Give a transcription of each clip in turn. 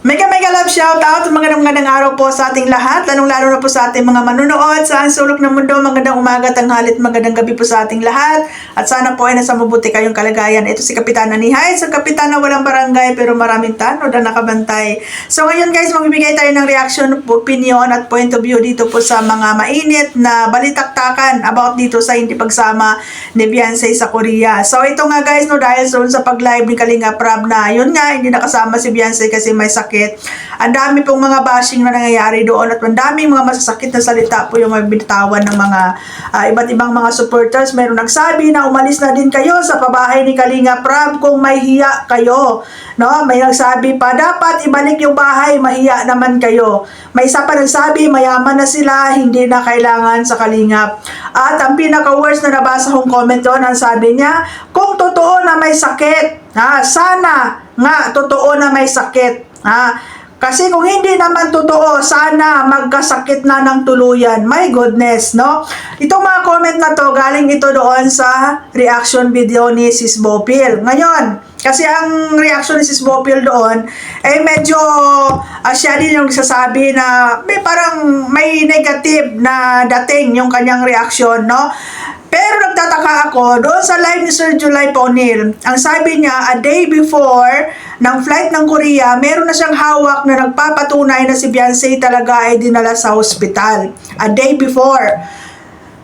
Mega mega love shout out, magandang araw po sa ating lahat, lalong-lalo na po sa ating mga manunood sa sulok ng mundo. Magandang umaga, tanghalit, magandang gabi po sa ating lahat. At sana po ay nasa mabuti kayong kalagayan. Ito si Kapitan Anihay, so kapitan na walang barangay pero maraming tanod na nakabantay. So ngayon guys, magbibigay tayo ng reaction, opinion at point of view dito po sa mga mainit na balitaktakan about dito sa hindi pagsama ni Beyonce sa Korea. So ito nga guys, dahil sa pag-live ni Kalinga Prab na yun nga, hindi nakasama si Beyonce kasi may sakit. Ang dami pong mga bashing na nangyayari doon at ang daming mga masasakit na salita po yung bitawan ng mga iba't ibang mga supporters. Meron nagsabi na umalis na din kayo sa pabahay ni Kalinga Prab kung may hiya kayo. No? May nagsabi pa, dapat ibalik yung bahay, mahiya naman kayo. May isa pa nagsabi, mayaman na sila, hindi na kailangan sa Kalingap. At ang pinaka-worst na nabasa kong comment doon, ang sabi niya, kung totoo na may sakit, sana nga totoo na may sakit. Kasi kung hindi naman totoo, sana magkasakit na ng tuluyan. My goodness, no? Itong mga comment na to, galing ito doon sa reaction video ni Sis Bopil. Ngayon, kasi ang reaction ni Sis Bopil doon, medyo siya din yung sasabi na parang may negative na dating yung kanyang reaction, no? Pero nagtataka ako, doon sa live ni Sir July Paunil, ang sabi niya, a day before ng flight ng Korea, meron na siyang hawak na nagpapatunay na si Beyonce talaga ay dinala sa hospital. A day before.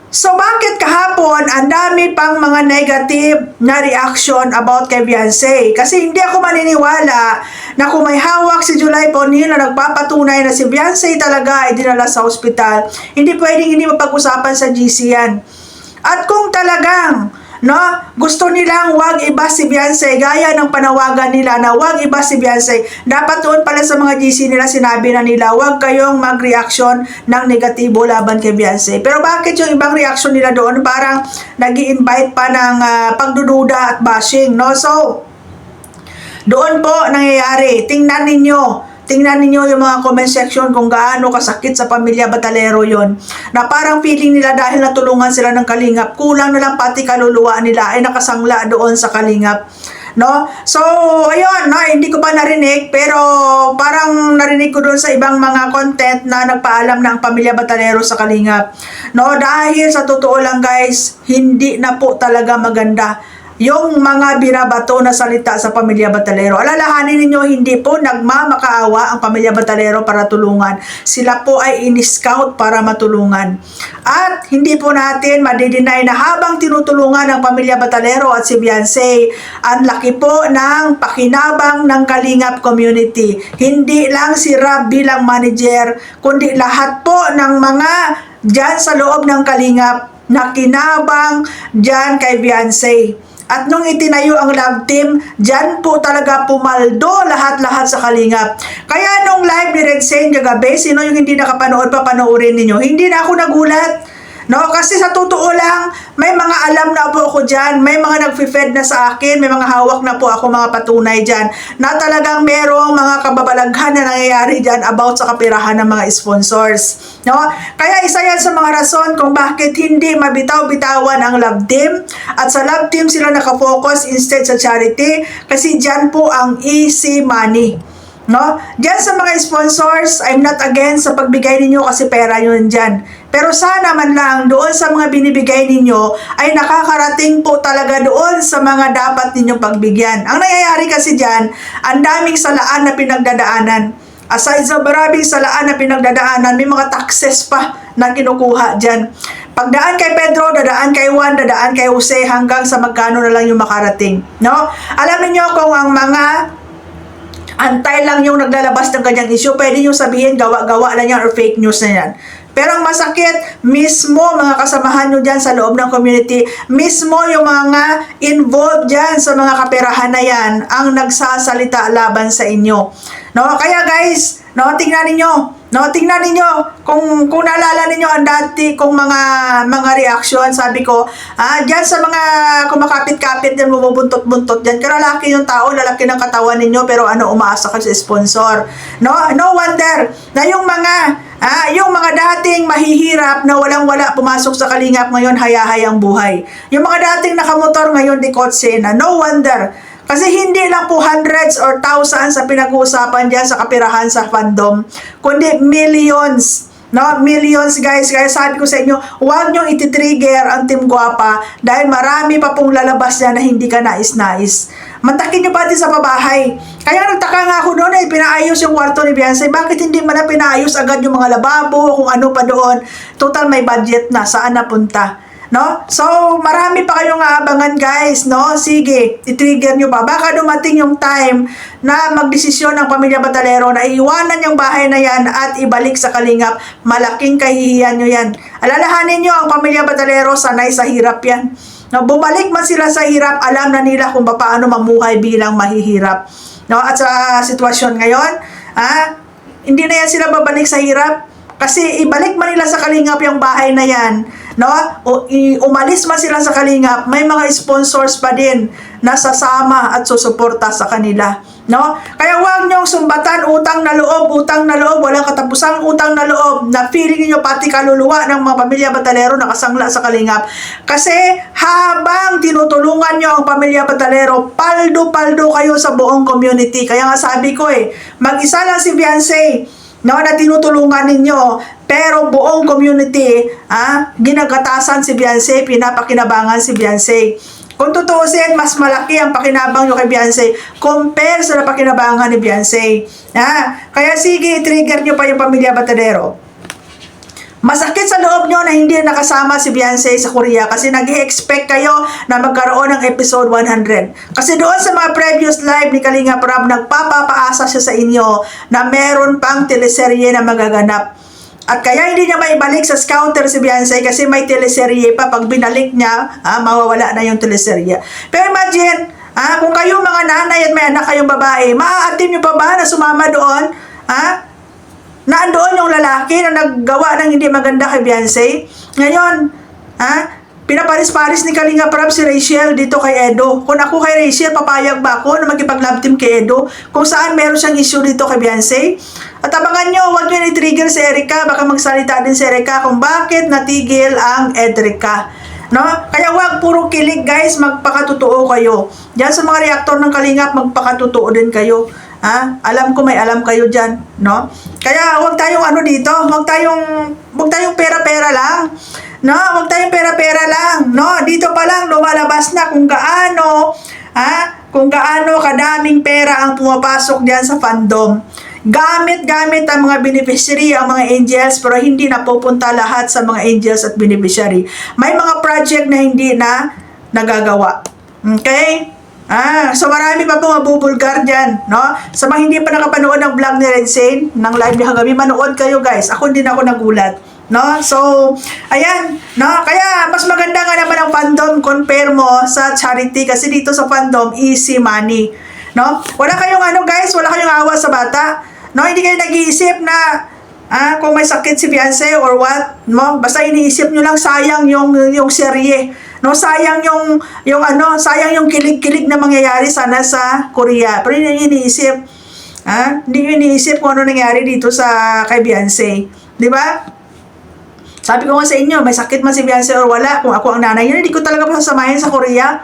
So bakit kahapon ang dami pang mga negative na reaction about kay Beyonce? Kasi hindi ako maniniwala na kung may hawak si July Paunil na nagpapatunay na si Beyonce talaga ay dinala sa hospital, hindi pwedeng hindi mapag-usapan sa GC yan. At kung talagang gusto nilang wag iba si Beyonce, gaya ng panawagan nila na wag iba si Beyonce, dapat doon pala sa mga GC nila sinabi na nila wag kayong mag-reaction ng negatibo laban kay Beyonce. Pero bakit yung ibang reaction nila doon parang nag-i-invite pa ng pagdududa at bashing, no? So doon po nangyayari, tingnan ninyo yung mga comment section kung gaano kasakit sa pamilya Batalero yon. Na parang feeling nila dahil natulungan sila ng Kalingap, kulang na lang pati kaluluwa nila ay nakasangla doon sa Kalingap. No? So, ayun, hindi ko pa narinig, pero parang narinig ko doon sa ibang mga content na nagpaalam na ang pamilya Batalero sa Kalingap. No? Dahil sa totoo lang guys, hindi na po talaga maganda yung mga binabato na salita sa pamilya Batalero. Alalahanin ninyo, hindi po nagmamakaawa ang pamilya Batalero para tulungan. Sila po ay in-scout para matulungan. At hindi po natin madidinay na habang tinutulungan ang pamilya Batalero at si Beyonce, ang laki po ng pakinabang ng Kalingap community. Hindi lang si Rab bilang manager, kundi lahat po ng mga dyan sa loob ng Kalingap na kinabang dyan kay Beyonce. At nung itinayo ang love team, dyan po talaga pumaldo lahat-lahat sa Kalingap. Kaya nung live ni Red Sen kagabi, sino yung hindi nakapanood, papanoorin ninyo. Hindi na ako nagulat. No, kasi sa totoo lang, may mga alam na po ako dyan, may mga nag-fed na sa akin, may mga hawak na po ako mga patunay dyan, na talagang merong mga kababalaghan na nangyayari dyan about sa kapirahan ng mga sponsors. No? Kaya isa yan sa mga rason kung bakit hindi mabitaw-bitawan ang love team, at sa love team sila nakafocus instead sa charity, kasi dyan po ang easy money. No? Diyan sa mga sponsors, I'm not against sa pagbigay ninyo kasi pera yun dyan. Pero sana man lang doon sa mga binibigay ninyo ay nakakarating po talaga doon sa mga dapat ninyong pagbigyan. Ang nangyayari kasi dyan, ang daming salaan na pinagdadaanan. Aside sa maraming salaan na pinagdadaanan, may mga taxes pa na kinukuha dyan. Pagdaan kay Pedro, dadaan kay Juan, dadaan kay Jose, hanggang sa magkano na lang yung makarating. No? Alam niyo kung ang mga antay lang yung naglalabas ng kanyang issue, pwede nyo sabihin gawa-gawa lang yan or fake news na yan. Pero ang masakit, mismo mga kasamahan nyo dyan sa loob ng community, mismo yung mga involved dyan sa mga kaperahan na yan, ang nagsasalita laban sa inyo. No? Kaya guys, tingnan ninyo, kung naalala ninyo ang dati kong mga reaction, sabi ko, dyan sa mga kumakapit-kapit din, bumubuntot-buntot dyan, karalaki yung tao, lalaki ng katawan ninyo, pero umaasa ka sa sponsor. No wonder na yung mga dating mahihirap na walang-wala pumasok sa Kalingap ngayon hayahayang buhay. Yung mga dating nakamotor ngayon di kotse na, no wonder. Kasi hindi lang po hundreds or thousands sa pinag-uusapan dyan sa kapirahan sa fandom, kundi millions. No, millions guys. Kaya sabi ko sa inyo, huwag niyong iti-trigger ang Team Guapa dahil marami pa pong lalabas niya na hindi ka nais-nais. Mantakin niyo pa din sa pabahay. Kaya nagtaka nga ako noon pinaayos yung kwarto ni Beyonce. Bakit hindi man na pinaayos agad yung mga lababo, kung ano pa doon? Total may budget na, saan napunta? No? So, marami pa kayong aabangan guys, no? Sige, i-trigger nyo pa. Baka dumating yung time na magdesisyon ng Pamilya Batalero na iwanan yung bahay na yan at ibalik sa Kalingap. Malaking kahihiyan nyo yan. Alalahanin nyo, ang Pamilya Batalero sanay sa hirap yan. No, bumalik man sila sa hirap, alam na nila kung paano mamuhay bilang mahihirap. No? At sa sitwasyon ngayon, hindi na yan sila babalik sa hirap. Kasi ibalik man nila sa Kalingap yung bahay na yan, no? O umalis man sila sa Kalingap, may mga sponsors pa din na sasama at susuporta sa kanila, no? Kaya huwag niyong sumbatan utang na loob, walang katapusang utang na loob na feeling niyo pati kaluluwa ng mga Pamilya Batalero nakasangla sa Kalingap. Kasi habang tinutulungan niyo ang Pamilya Batalero, paldo-paldo kayo sa buong community. Kaya nga sabi ko mag-isa lang si Beyonce, no, na tinutulungan ninyo, pero buong community, ginagatasan si Beyonce, pinapakinabangan si Beyonce. Kung tutuusin, mas malaki ang pakinabang nyo kay Beyonce compare sa napakinabangan ni Beyonce. Kaya sige, trigger nyo pa yung Pamilya Batalero. Masakit sa loob nyo na hindi nakasama si Beyonce sa Korea kasi nag-i-expect kayo na magkaroon ng episode 100. Kasi doon sa mga previous live ni Kalinga Prab, nagpapapaasa siya sa inyo na meron pang teleserye na magaganap. At kaya hindi niya maibalik sa scouter si Beyonce kasi may teleserye pa. Pag binalik niya, mawawala na yung teleserye. Pero imagine, kung kayo mga nanay at may anak kayong babae, maaatim niyo pa ba na sumama doon? Na andoon yung lalaki na naggawa ng hindi maganda kay Beyonce. Ngayon, pinaparis-paris ni Kalinga Prab si Rachel dito kay Edo. Kung ako kay Rachel, papayag ba ako na magkipag-love team kay Edo? Kung saan meron siyang issue dito kay Beyonce? At abangan nyo, huwag nyo i-trigger si Erica. Baka magsalita din si Erica kung bakit natigil ang Edrica. No? Kaya huwag puro kilig guys, magpakatotoo kayo. Diyan sa mga reaktor ng Kalingap, magpakatotoo din kayo. Alam ko may alam kayo dyan, no? Kaya huwag tayong dito, huwag tayong pera-pera lang. No, huwag tayong pera-pera lang, no? Dito pa lang lumalabas na kung gaano kadaming pera ang pumapasok diyan sa fandom. Gamit ang mga beneficiary, ang mga angels, pero hindi napupunta lahat sa mga angels at beneficiary. May mga project na hindi na nagagawa. Okay? So marami pa pong mabubulgar dyan, no? Sa mga hindi pa nakapanood ng vlog ni Redsane, ng live niya kagabi, manood kayo guys. Ako din ako nagulat, no? So, ayan, no? Kaya mas maganda nga naman ang fandom compare mo sa charity kasi dito sa fandom, easy money, no? Wala kayong guys, wala kayong awa sa bata, no? Hindi kayo nag-iisip na kung may sakit si Beyonce or what, no? Basta iniisip nyo lang sayang yung serye. No, sayang sayang yung kilig-kilig na mangyayari sana sa Korea. Pero hindi iniisip. Hindi iniisip kung ano nangyari dito sa kay Beyonce. 'Di ba? Sabi ko nga sa inyo, may sakit man si Beyonce or wala, kung ako ang nanay niya, hindi ko talaga pasasamahin sa Korea.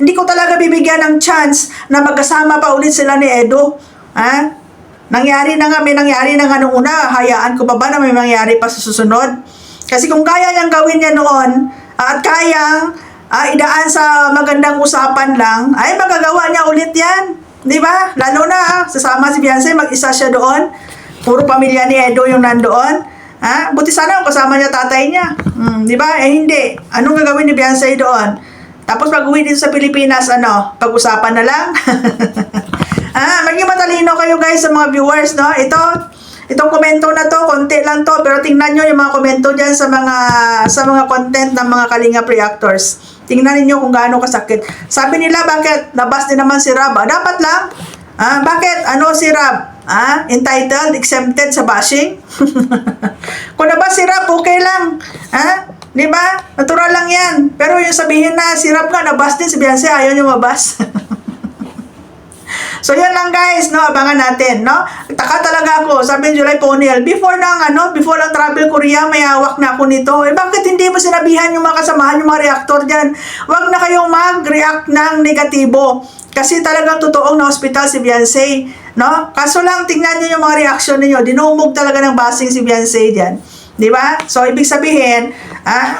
Hindi ko talaga bibigyan ng chance na magkasama pa ulit sila ni Edo. May nangyari na nga nung una, hayaan ko pa ba na may mangyari pa sa susunod? Kasi kung kaya niyang gawin niya noon, at kayang idaan sa magandang usapan lang, ay magagawa niya ulit yan. Di ba? Lalo na, sasama si Beyonce, mag-isa siya doon. Puro pamilya ni Edo yung nandoon. Buti sana kung kasama niya tatay niya. Di ba? Hindi. Anong gagawin ni Beyonce doon? Tapos pag-uwi dito sa Pilipinas, pag-usapan na lang. Maging matalino kayo guys sa mga viewers, no? Itong komento na to, konti lang to, pero tingnan nyo yung mga komento dyan sa mga content ng mga Kalingap reactors. Tingnan niyo kung gaano kasakit. Sabi nila, bakit nabas din naman si Rab? Dapat lang. Bakit? Si Rab? Entitled, exempted sa bashing? Kung nabas si Rab, okay lang. Di ba? Natural lang yan. Pero yung sabihin na si Rab nga, nabas din si Beyonce, ayaw niyo mabas. So, yan lang guys, no? Abangan natin, no? Taka talaga ako, sabi ni July Poniel, before ng Travel Korea, may hawak na ako nito. Bakit hindi mo sinabihan yung mga kasamahan, yung mga reactor dyan? Huwag na kayong mag-react ng negatibo. Kasi talagang totoong na hospital si Beyonce, no? Kaso lang, tingnan niyo yung mga reaction niyo. Dinumog talaga ng basing si Beyonce diyan. Di ba? So, ibig sabihin,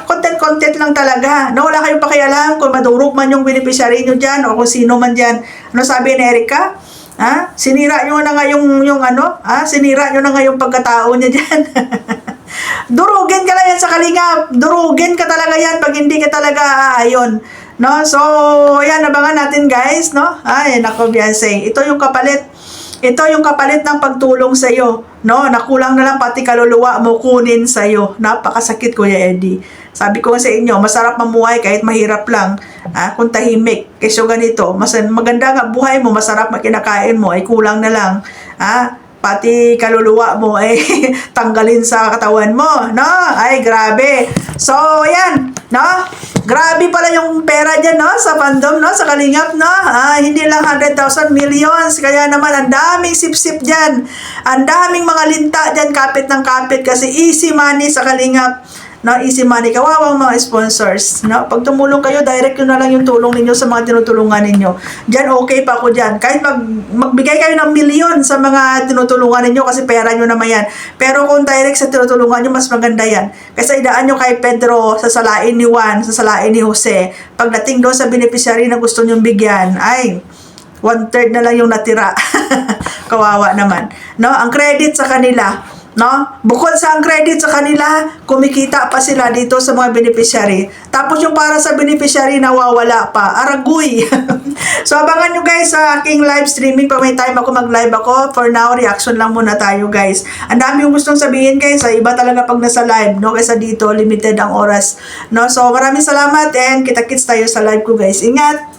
content lang talaga. No, wala kayong pakialam kung madurog man yung beneficiary nyo dyan o kung sino man dyan. Ano sabi ni Erica? Sinira nyo na nga yung sinira nyo na nga yung pagkatao niya dyan. Durugin ka lang yan sa Kalingap. Durugin ka talaga yan pag hindi ka talaga ayon. No? So, yan, abangan natin guys, no? Ay, nako, Beyonce. Ito yung kapalit. Ito yung kapalit ng pagtulong sa iyo, no? Nakulang na lang pati kaluluwa mo kunin sa iyo. Napakasakit, Kuya Eddie. Sabi ko sa inyo, masarap mamuhay kahit mahirap lang. Kung tahimik. Kasi ganito, maganda nga buhay mo, masarap makinakain mo, ay kulang na lang. Pati kaluluwa mo ay tanggalin sa katawan mo, no? Ay, grabe. So, yan, no? Grabe pala yung pera dyan, no? Sa fandom, no? Sa Kalingap, no? Hindi lang 100,000 millions. Kaya naman, ang daming sip-sip dyan. Ang daming mga linta dyan, kapit ng kapit. Kasi easy money sa Kalingap. No, easy money, kawawang mga sponsors, no? Pag tumulong kayo, direct yun na lang yung tulong ninyo sa mga tinutulungan ninyo. Diyan, okay pa ako dyan. Kahit magbigay kayo ng milyon sa mga tinutulungan ninyo kasi pera nyo naman yan. Pero kung direct sa tinutulungan nyo, mas maganda yan. Kasi idaan nyo kay Pedro, sasalain ni Juan, sasalain ni Jose. Pagdating doon sa beneficiary na gusto nyong bigyan, ay, 1/3 na lang yung natira. Kawawa naman. No, ang credit sa kanila, no? Bukod sa ang credit sa kanila, kumikita pa sila dito sa mga beneficiary. Tapos yung para sa beneficiary nawawala pa. Aragoy. So abangan nyo guys sa aking live streaming. Pag may time ako mag-live ako. For now, reaction lang muna tayo guys. Ang dami yung gustong sabihin guys. Iba talaga pag nasa live, no? Kaysa dito, limited ang oras. No? So maraming salamat and kita-kits tayo sa live ko guys. Ingat!